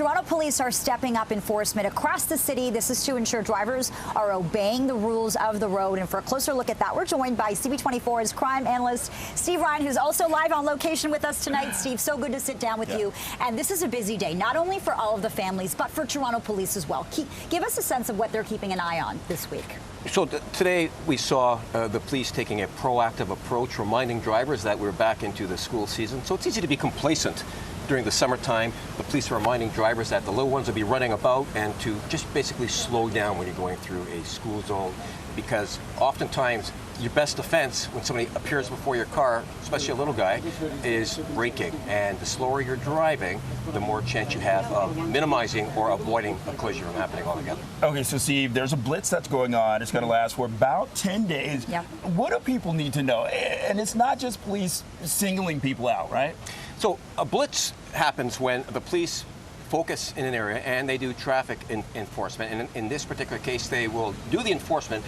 Toronto police are stepping up enforcement across the city. This is to ensure drivers are obeying the rules of the road. And for a closer look at that, we're joined by CB24's crime analyst, Steve Ryan, who's also live on location with us tonight. Steve, so good to sit down with you. And this is a busy day, not only for all of the families, but for Toronto police as well. Give us a sense of what they're keeping an eye on this week. So today we saw the police taking a proactive approach, reminding drivers that we're back into the school season. So it's easy to be complacent during the summertime. The police are reminding drivers that the little ones will be running about and to just basically slow down when you're going through a school zone, because oftentimes your best defense when somebody appears before your car, especially a little guy, is braking. And the slower you're driving, the more chance you have of minimizing or avoiding a collision from happening altogether. Okay, so Steve, there's a blitz that's going on. It's going to last for about 10 days. Yep. What do people need to know? And it's not just police singling people out, right? So a blitz happens when the police focus in an area and they do traffic enforcement. And in this particular case, they will do the enforcement.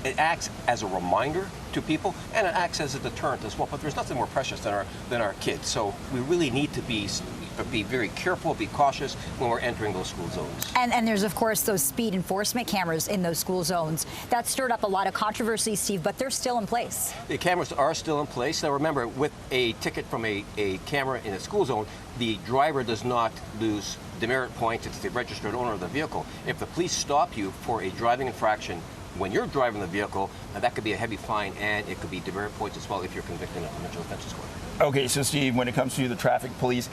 It acts as a reminder to people, and it acts as a deterrent as well. But there's nothing more precious than our kids. So we really need to be very careful, be cautious when we're entering those school zones. And there's, of course, those speed enforcement cameras in those school zones. That stirred up a lot of controversy, Steve, but they're still in place. The cameras are still in place. Now remember, with a ticket from a camera in a school zone, the driver does not lose demerit points. It's the registered owner of the vehicle. If the police stop you for a driving infraction when you're driving the vehicle, that could be a heavy fine, and it could be demerit points as well if you're convicted of provincial offenses. Okay, so Steve, when it comes to the traffic police,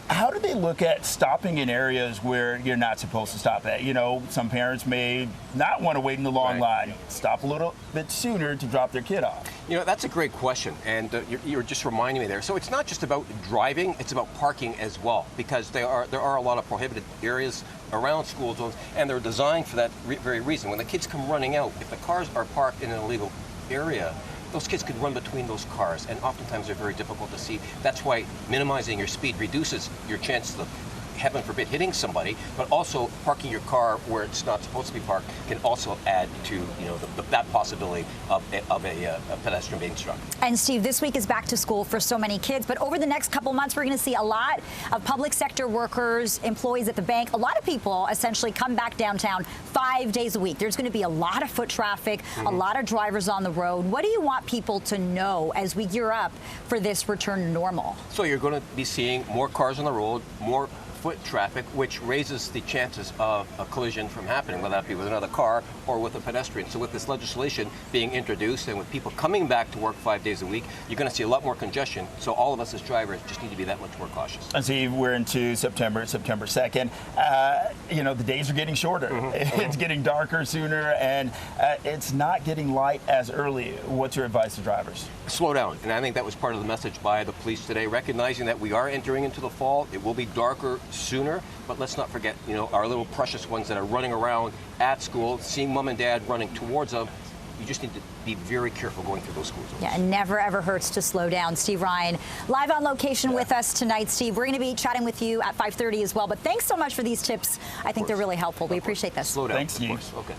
how do they look at stopping in areas where you're not supposed to stop at? You know, some parents may not want to wait in the long line. Stop a little bit sooner to drop their kid off. You know, that's a great question, and you're just reminding me there. So it's not just about driving, it's about parking as well, because there are a lot of prohibited areas around school zones, and they're designed for that very reason. When the kids come running out, if the cars are parked in an illegal area, those kids could run between those cars, and oftentimes they're very difficult to see. That's why minimizing your speed reduces your chances of, heaven forbid, hitting somebody, but also parking your car where it's not supposed to be parked can also add to that possibility of a pedestrian being struck. And Steve, this week is back to school for so many kids, but over the next couple months, we're going to see a lot of public sector workers, employees at the bank, a lot of people essentially come back downtown 5 days a week. There's going to be a lot of foot traffic, a lot of drivers on the road. What do you want people to know as we gear up for this return to normal? So you're going to be seeing more cars on the road, more foot traffic, which raises the chances of a collision from happening, whether that be with another car or with a pedestrian. So with this legislation being introduced and with people coming back to work 5 days a week, you're going to see a lot more congestion. So all of us as drivers just need to be that much more cautious. And see, we're into September 2nd. You know, the days are getting shorter. It's getting darker sooner, and it's not getting light as early. What's your advice to drivers? Slow down. And I think that was part of the message by the police today, recognizing that we are entering into the fall. It will be darker sooner, but let's not forget, our little precious ones that are running around at school, seeing mom and dad running towards them. You just need to be very careful going through those school zones. Yeah, and never ever hurts to slow down. Steve Ryan, live on location with us tonight. Steve, we're going to be chatting with you at 5:30 as well, but thanks so much for these tips. I think they're really helpful. We appreciate this. Slow down. Thanks, Steve. Okay.